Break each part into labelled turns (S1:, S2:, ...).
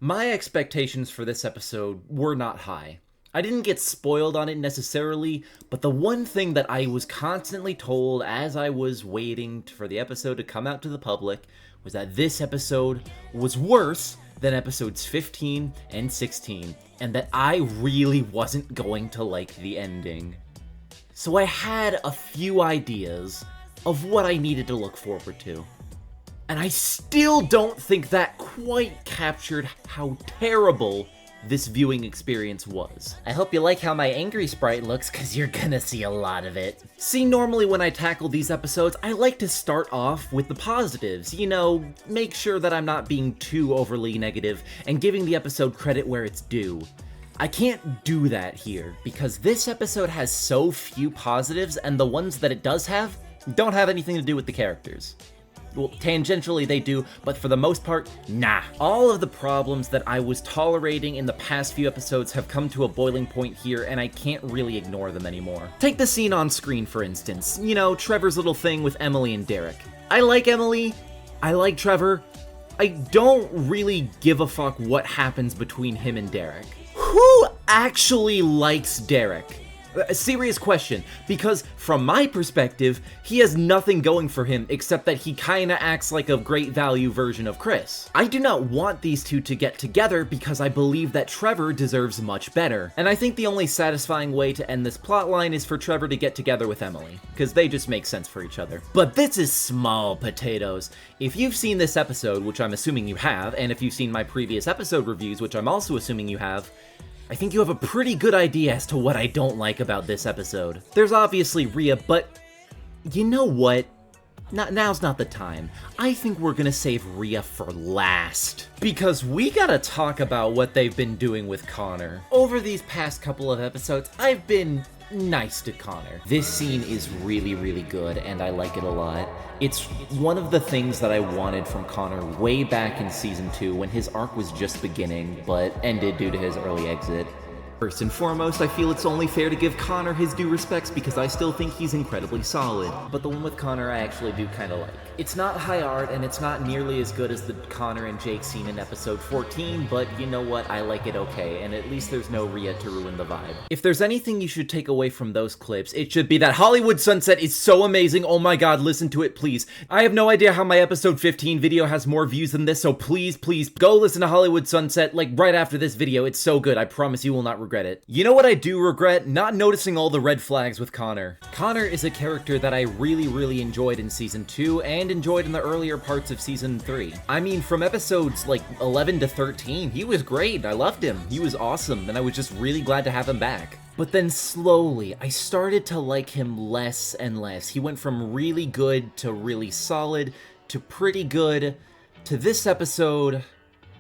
S1: My expectations for this episode were not high. I didn't get spoiled on it necessarily, but the one thing that I was constantly told as I was waiting for the episode to come out to the public was that this episode was worse than episodes 15 and 16, and that I really wasn't going to like the ending. So I had a few ideas of what I needed to look forward to. And I still don't think that quite captured how terrible this viewing experience was.
S2: I hope you like how my angry sprite looks, cause you're gonna see a lot of it.
S1: See, normally when I tackle these episodes, I like to start off with the positives. You know, make sure that I'm not being too overly negative and giving the episode credit where it's due. I can't do that here, because this episode has so few positives, and the ones that it does have don't have anything to do with the characters. Well, tangentially they do, but for the most part, nah. All of the problems that I was tolerating in the past few episodes have come to a boiling point here, and I can't really ignore them anymore. Take the scene on screen, for instance. You know, Trevor's little thing with Emily and Derek. I like Emily. I like Trevor. I don't really give a fuck what happens between him and Derek. Who actually likes Derek? A serious question, because from my perspective, he has nothing going for him except that he kinda acts like a great value version of Chris. I do not want these two to get together because I believe that Trevor deserves much better, and I think the only satisfying way to end this plotline is for Trevor to get together with Emily, because they just make sense for each other. But this is small potatoes. If you've seen this episode, which I'm assuming you have, and if you've seen my previous episode reviews, which I'm also assuming you have, I think you have a pretty good idea as to what I don't like about this episode. There's obviously Riya, but you know what? Now's not the time. I think we're gonna save Riya for last, because we gotta talk about what they've been doing with Connor. Over these past couple of episodes, I've been nice to Connor. This scene is really, really good, and I like it a lot. It's one of the things that I wanted from Connor way back in Season 2 when his arc was just beginning, but ended due to his early exit. First and foremost, I feel it's only fair to give Connor his due respects because I still think he's incredibly solid. But the one with Connor I actually do kinda like. It's not high art, and it's not nearly as good as the Connor and Jake scene in episode 14, but you know what, I like it okay, and at least there's no Riya to ruin the vibe. If there's anything you should take away from those clips, it should be that Hollywood Sunset is so amazing, oh my god, listen to it please. I have no idea how my episode 15 video has more views than this, so please go listen to Hollywood Sunset, like right after this video, it's so good, I promise you will not regret it. You know what I do regret? Not noticing all the red flags with Connor. Connor is a character that I really enjoyed in Season 2 and enjoyed in the earlier parts of Season 3. I mean, from episodes like 11 to 13, he was great, I loved him, he was awesome, and I was just really glad to have him back. But then slowly, I started to like him less and less. He went from really good to really solid to pretty good to this episode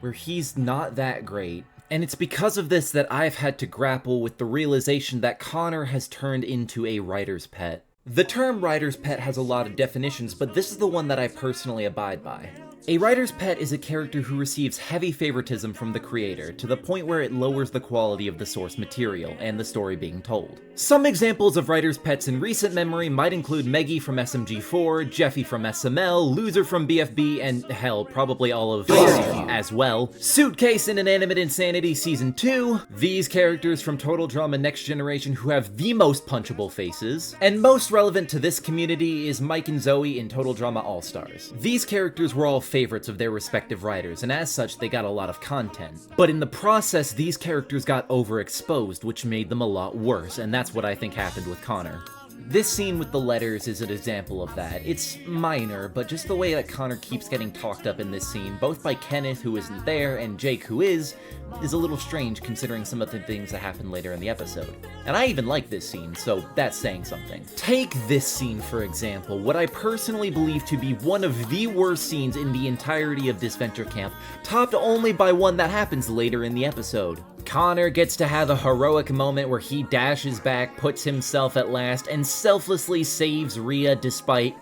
S1: where he's not that great. And it's because of this that I've had to grapple with the realization that Connor has turned into a writer's pet. The term writer's pet has a lot of definitions, but this is the one that I personally abide by. A writer's pet is a character who receives heavy favoritism from the creator, to the point where it lowers the quality of the source material and the story being told. Some examples of writer's pets in recent memory might include Meggie from SMG4, Jeffy from SML, Loser from BFB, and hell, probably all of as well. Suitcase in Inanimate Insanity Season 2, these characters from Total Drama Next Generation who have the most punchable faces, and most relevant to this community is Mike and Zoe in Total Drama All-Stars. These characters were all favorites of their respective writers, and as such, they got a lot of content. But in the process, these characters got overexposed, which made them a lot worse, and that's what I think happened with Connor. This scene with the letters is an example of that. It's minor, but just the way that Connor keeps getting talked up in this scene, both by Kenneth, who isn't there, and Jake, who is a little strange considering some of the things that happen later in the episode. And I even like this scene, so that's saying something. Take this scene, for example, what I personally believe to be one of the worst scenes in the entirety of Disventure Camp, topped only by one that happens later in the episode. Connor gets to have a heroic moment where he dashes back, puts himself at last, and selflessly saves Riya despite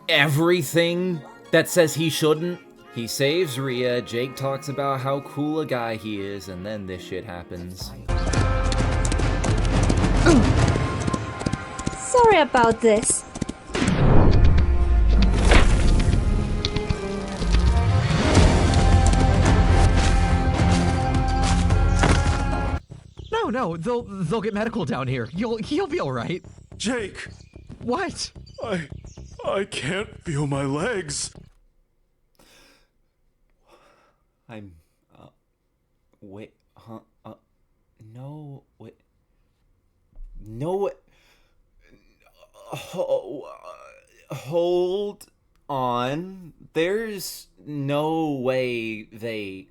S1: everything that says he shouldn't. He saves Riya, Jake talks about how cool a guy he is, and then this shit happens.
S3: Sorry about this. No, they'll get medical down here. He'll be all right.
S4: Jake!
S3: What?
S4: I can't feel my legs.
S1: I'm, wait, huh, no, wait, no, hold on, there's no way they,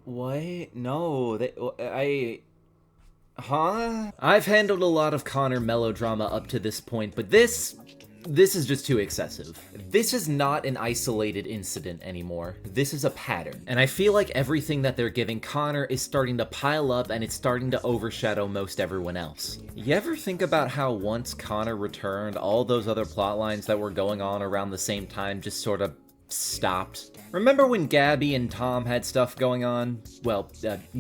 S1: what? No, I've handled a lot of Connor melodrama up to this point, but this is just too excessive. This is not an isolated incident anymore. This is a pattern. And I feel like everything that they're giving Connor is starting to pile up and it's starting to overshadow most everyone else. You ever think about how once Connor returned, all those other plot lines that were going on around the same time just sort of stopped? Remember when Gabby and Tom had stuff going on? Well,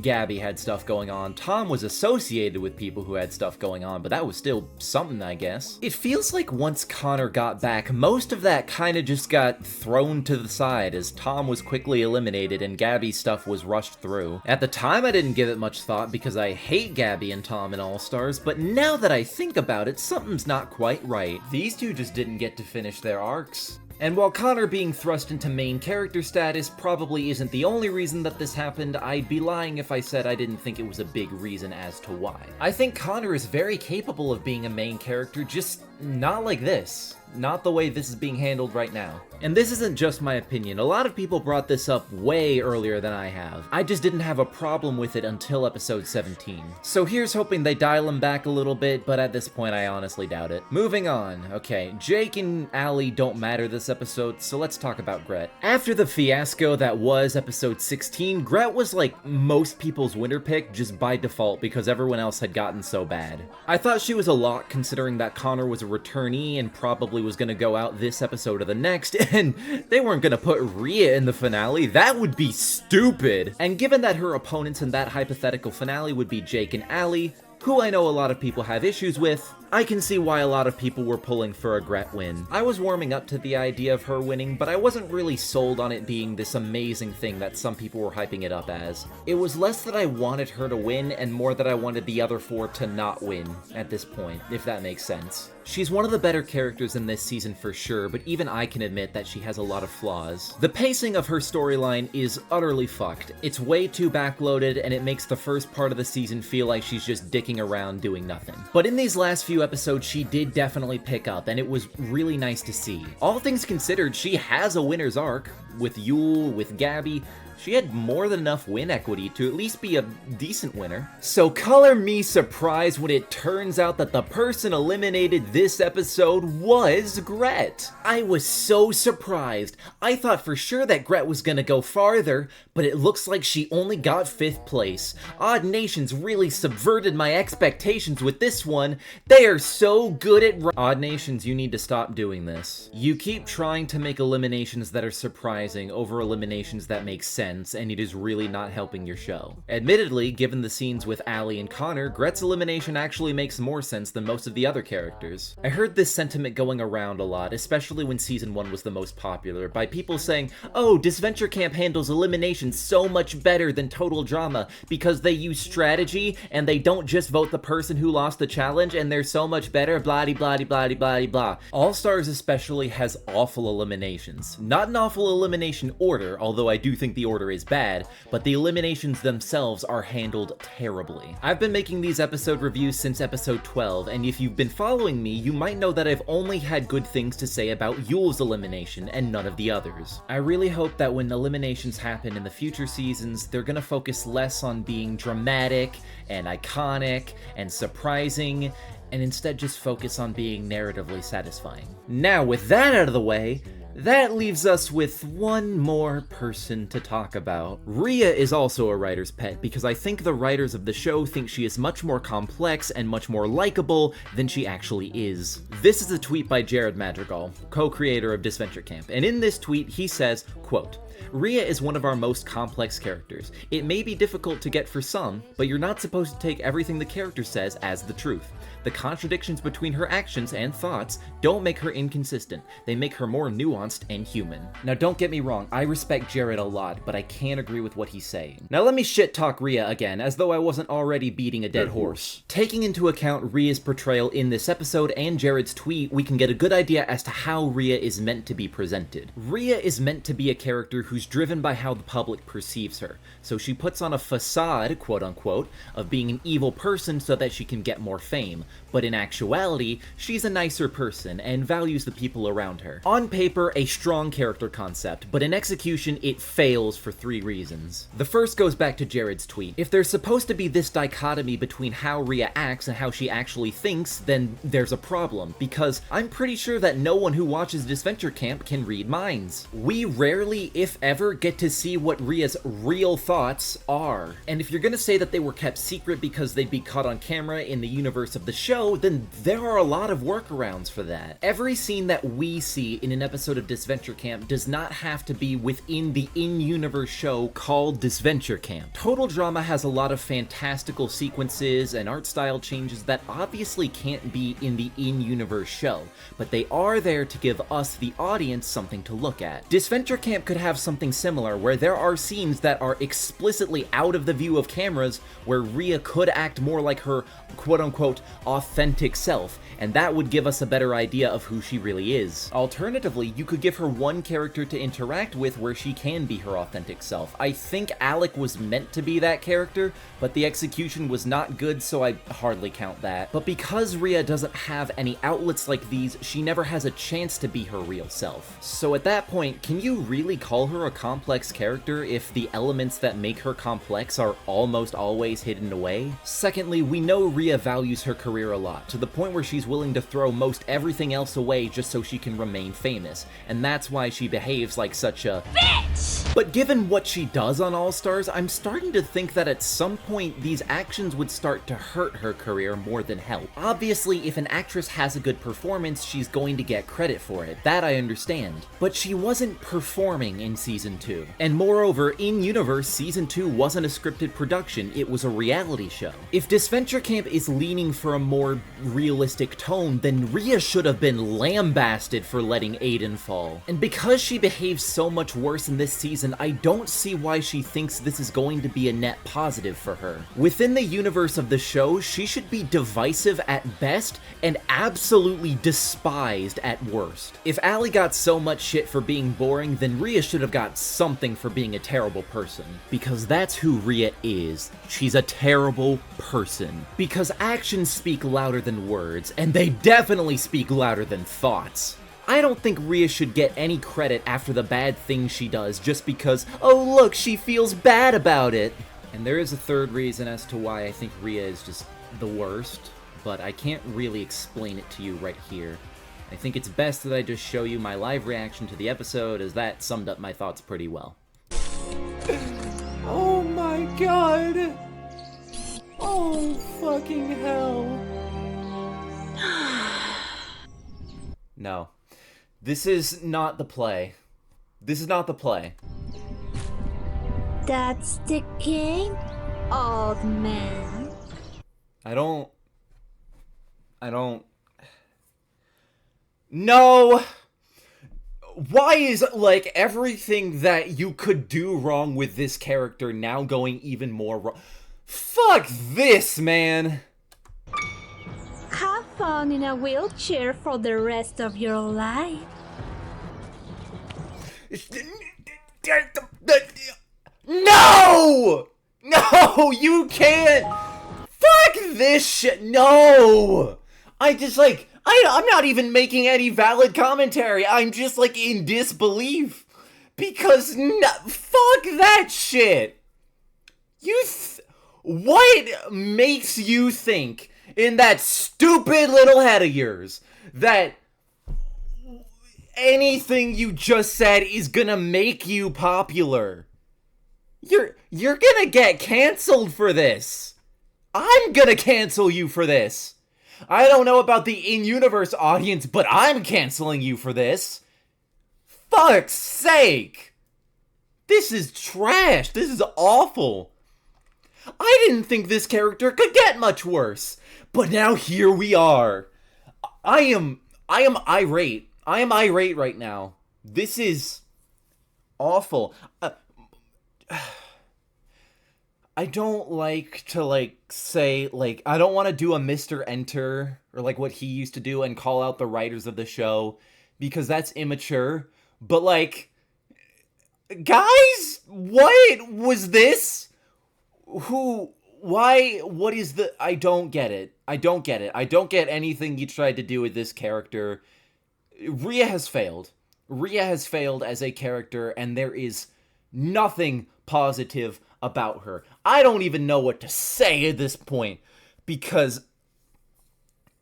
S1: Gabby had stuff going on. Tom was associated with people who had stuff going on, but that was still something, I guess. It feels like once Connor got back, most of that kind of just got thrown to the side as Tom was quickly eliminated and Gabby's stuff was rushed through. At the time, I didn't give it much thought because I hate Gabby and Tom in All-Stars, but now that I think about it, something's not quite right. These two just didn't get to finish their arcs. And while Connor being thrust into main character status probably isn't the only reason that this happened, I'd be lying if I said I didn't think it was a big reason as to why. I think Connor is very capable of being a main character, just not like this. Not the way this is being handled right now. And this isn't just my opinion. A lot of people brought this up way earlier than I have. I just didn't have a problem with it until episode 17. So here's hoping they dial him back a little bit, but at this point I honestly doubt it. Moving on. Okay, Jake and Allie don't matter this episode, so let's talk about Grett. After the fiasco that was episode 16, Grett was like most people's winner pick just by default because everyone else had gotten so bad. I thought she was a lot considering that Connor was a returnee and probably was gonna go out this episode or the next, and they weren't gonna put Riya in the finale. That would be stupid. And given that her opponents in that hypothetical finale would be Jake and Allie, who I know a lot of people have issues with, I can see why a lot of people were pulling for a Grett win. I was warming up to the idea of her winning, but I wasn't really sold on it being this amazing thing that some people were hyping it up as. It was less that I wanted her to win and more that I wanted the other four to not win at this point, if that makes sense. She's one of the better characters in this season for sure, but even I can admit that she has a lot of flaws. The pacing of her storyline is utterly fucked. It's way too backloaded, and it makes the first part of the season feel like she's just dicking around doing nothing. But in these last few episodes, she did definitely pick up, and it was really nice to see. All things considered, she has a winner's arc. With Yule, with Gabby, she had more than enough win equity to at least be a decent winner. So color me surprised when it turns out that the person eliminated this episode was Grett. I was so surprised. I thought for sure that Grett was gonna go farther, but it looks like she only got 5th place. Odd Nations really subverted my expectations with this one. They are so good at Odd Nations, you need to stop doing this. You keep trying to make eliminations that are surprising over eliminations that make sense, and it is really not helping your show. Admittedly, given the scenes with Allie and Connor, Grett's elimination actually makes more sense than most of the other characters. I heard this sentiment going around a lot, especially when season 1 was the most popular, by people saying, oh, Disventure Camp handles elimination so much better than Total Drama because they use strategy and they don't just vote the person who lost the challenge and they're so much better, blah-de-blah-de-blah-de-blah-de-blah. All-Stars especially has awful eliminations. Not an awful elimination order, although I do think the order is bad, but the eliminations themselves are handled terribly. I've been making these episode reviews since episode 12, and if you've been following me, you might know that I've only had good things to say about Yule's elimination and none of the others. I really hope that when eliminations happen in the future seasons, they're gonna focus less on being dramatic and iconic and surprising, and instead just focus on being narratively satisfying. Now, with that out of the way, that leaves us with one more person to talk about. Riya is also a writer's pet because I think the writers of the show think she is much more complex and much more likable than she actually is. This is a tweet by Jared Madrigal, co-creator of Disventure Camp, and in this tweet he says, quote, Riya is one of our most complex characters. It may be difficult to get for some, but you're not supposed to take everything the character says as the truth. The contradictions between her actions and thoughts don't make her inconsistent, they make her more nuanced and human. Now don't get me wrong, I respect Jared a lot, but I can't agree with what he's saying. Now let me shit talk Riya again, as though I wasn't already beating a dead horse. Taking into account Riya's portrayal in this episode and Jared's tweet, we can get a good idea as to how Riya is meant to be presented. Riya is meant to be a character who's driven by how the public perceives her, so she puts on a facade, quote unquote, of being an evil person so that she can get more fame, but in actuality, she's a nicer person and values the people around her. On paper, a strong character concept, but in execution, it fails for 3 reasons. The first goes back to Jared's tweet. If there's supposed to be this dichotomy between how Riya acts and how she actually thinks, then there's a problem, because I'm pretty sure that no one who watches Disventure Camp can read minds. We rarely, if ever, get to see what Riya's real thoughts are. And if you're gonna say that they were kept secret because they'd be caught on camera in the universe of the show, then there are a lot of workarounds for that. Every scene that we see in an episode of Disventure Camp does not have to be within the in-universe show called Disventure Camp. Total Drama has a lot of fantastical sequences and art style changes that obviously can't be in the in-universe show, but they are there to give us, the audience, something to look at. Disventure Camp could have something similar, where there are scenes that are explicitly out of the view of cameras, where Riya could act more like her quote-unquote authentic self, and that would give us a better idea of who she really is. Alternatively, you could give her one character to interact with where she can be her authentic self. I think Alec was meant to be that character, but the execution was not good, so I hardly count that. But because Riya doesn't have any outlets like these, she never has a chance to be her real self. So at that point, can you really call her a complex character if the elements that make her complex are almost always hidden away? Secondly, we know Riya values her career a lot, to the point where she's willing to throw most everything else away just so she can remain famous, and that's why she behaves like such a bitch! But given what she does on All Stars, I'm starting to think that at some point these actions would start to hurt her career more than help. Obviously, if an actress has a good performance, she's going to get credit for it. That I understand. But she wasn't performing in Season 2. And moreover, in-universe, Season 2 wasn't a scripted production, it was a reality show. If Disventure Camp is leaning for a more realistic tone, then Riya should have been lambasted for letting Aiden fall. And because she behaves so much worse in this season, I don't see why she thinks this is going to be a net positive for her. Within the universe of the show, she should be divisive at best and absolutely despised at worst. If Allie got so much shit for being boring, then Riya should have got something for being a terrible person. Because that's who Riya is. She's a terrible person. Because actions speak louder than words, and they definitely speak louder than thoughts. I don't think Riya should get any credit after the bad things she does just because, oh look, she feels bad about it. And there is a third reason as to why I think Riya is just the worst, but I can't really explain it to you right here. I think it's best that I just show you my live reaction to the episode, as that summed up my thoughts pretty well.
S5: Oh my god! Oh fucking hell.
S1: No. This is not the play. This is not the play.
S6: That's the king, old man.
S1: I don't... No! Why is, like, everything that you could do wrong with this character now going even more wrong? Fuck this, man!
S6: Have fun in a wheelchair for the rest of your life.
S1: No! No, you can't! Fuck this shit! No! I just, like, I'm not even making any valid commentary. I'm just, like, in disbelief. Because, fuck that shit! What makes you think, in that stupid little head of yours, that anything you just said is gonna make you popular? You're gonna get canceled for this. I'm gonna cancel you for this. I don't know about the in-universe audience, but I'm canceling you for this. Fuck's sake. This is trash. This is awful. I didn't think this character could get much worse. But now here we are. I am irate. I am irate right now. This is awful. I don't like to, say, I don't want to do a Mr. Enter, or, what he used to do and call out the writers of the show, because that's immature. But, guys, what was this? What is the, I don't get it. I don't get it. I don't get anything you tried to do with this character. Riya has failed. Riya has failed as a character, and there is nothing positive about her. I don't even know what to say at this point, because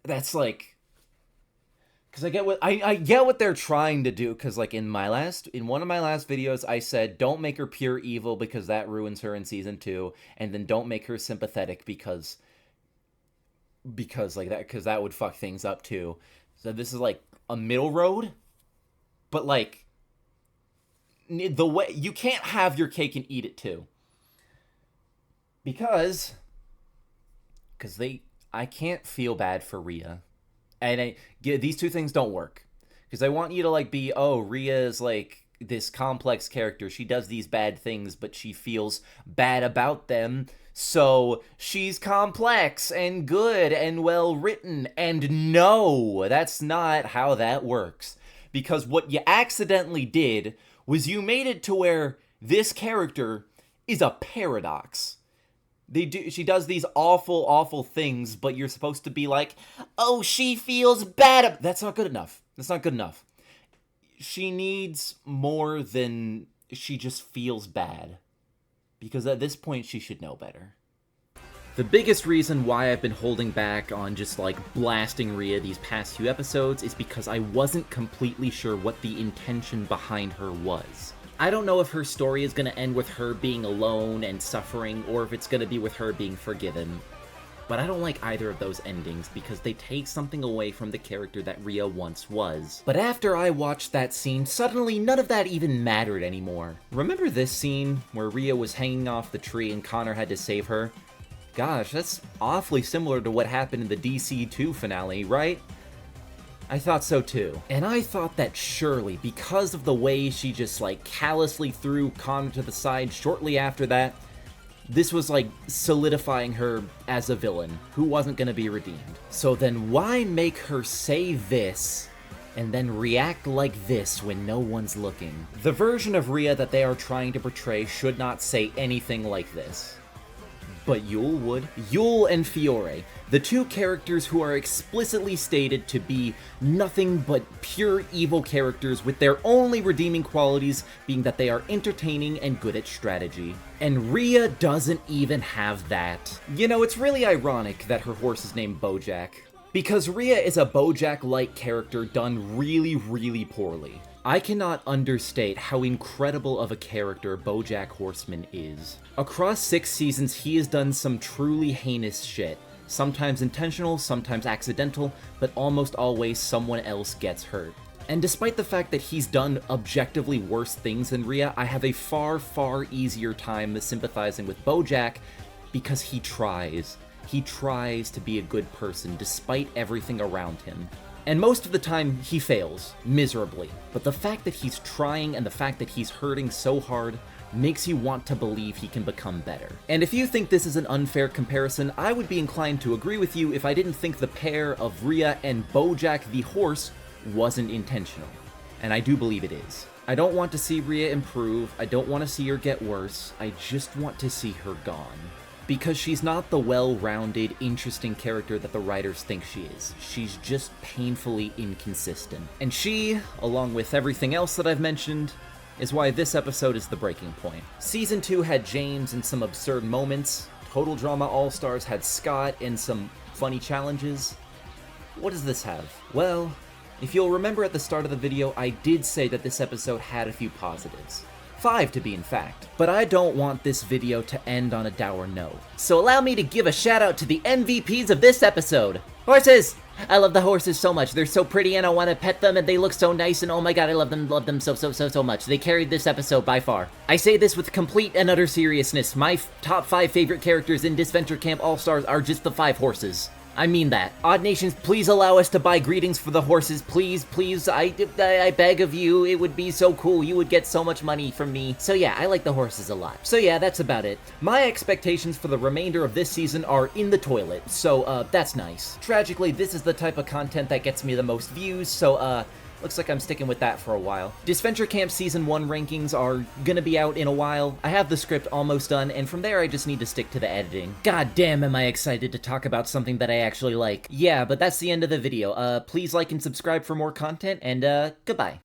S1: that's because I get what they're trying to do, because in one of my last videos I said don't make her pure evil because that ruins her in season 2, and then don't make her sympathetic because that would fuck things up too. So this is a middle road, but the way you can't have your cake and eat it too. Because I can't feel bad for Riya. And these two things don't work. Because I want you to be, oh, Riya is this complex character. She does these bad things, but she feels bad about them. So she's complex and good and well written. And no, that's not how that works. Because what you accidentally did was you made it to where this character is a paradox. She does these awful, awful things, but you're supposed to be oh, she feels bad. That's not good enough. That's not good enough. She needs more than she just feels bad. Because at this point, she should know better. The biggest reason why I've been holding back on just blasting Riya these past few episodes is because I wasn't completely sure what the intention behind her was. I don't know if her story is going to end with her being alone and suffering, or if it's going to be with her being forgiven. But I don't like either of those endings, because they take something away from the character that Riya once was. But after I watched that scene, suddenly none of that even mattered anymore. Remember this scene where Riya was hanging off the tree and Connor had to save her? Gosh, that's awfully similar to what happened in the DC2 finale, right? I thought so too. And I thought that surely, because of the way she just callously threw Connor to the side shortly after that, this was solidifying her as a villain who wasn't gonna be redeemed. So then why make her say this and then react like this when no one's looking? The version of Riya that they are trying to portray should not say anything like this. But Yule would. Yule and Fiore, the two characters who are explicitly stated to be nothing but pure evil characters, with their only redeeming qualities being that they are entertaining and good at strategy. And Riya doesn't even have that. You know, it's really ironic that her horse is named Bojack, because Riya is a Bojack-like character done really, really poorly. I cannot understate how incredible of a character Bojack Horseman is. Across 6 seasons, he has done some truly heinous shit. Sometimes intentional, sometimes accidental, but almost always someone else gets hurt. And despite the fact that he's done objectively worse things than Riya, I have a far, far easier time sympathizing with Bojack because he tries. He tries to be a good person despite everything around him. And most of the time, he fails, miserably. But the fact that he's trying and the fact that he's hurting so hard makes you want to believe he can become better. And if you think this is an unfair comparison, I would be inclined to agree with you if I didn't think the pair of Riya and Bojack the horse wasn't intentional. And I do believe it is. I don't want to see Riya improve, I don't want to see her get worse, I just want to see her gone. Because she's not the well-rounded, interesting character that the writers think she is. She's just painfully inconsistent. And she, along with everything else that I've mentioned, is why this episode is the breaking point. Season 2 had James and some absurd moments. Total Drama All-Stars had Scott and some funny challenges. What does this have? Well, if you'll remember at the start of the video, I did say that this episode had a few positives. 5 to be in fact. But I don't want this video to end on a dour note. So allow me to give a shout out to the MVPs of this episode. Horses! I love the horses so much. They're so pretty and I want to pet them and they look so nice and oh my god, I love them so much. They carried this episode by far. I say this with complete and utter seriousness. My top 5 favorite characters in Disventure Camp All-Stars are just the 5 horses. I mean that. Odd Nations, please allow us to buy greetings for the horses. Please, please, I beg of you. It would be so cool. You would get so much money from me. So yeah, I like the horses a lot. So yeah, that's about it. My expectations for the remainder of this season are in the toilet. So, that's nice. Tragically, this is the type of content that gets me the most views. So, looks like I'm sticking with that for a while. Disventure Camp Season 1 rankings are gonna be out in a while. I have the script almost done, and from there I just need to stick to the editing. God damn, am I excited to talk about something that I actually like. Yeah, but that's the end of the video. Please like and subscribe for more content, and goodbye.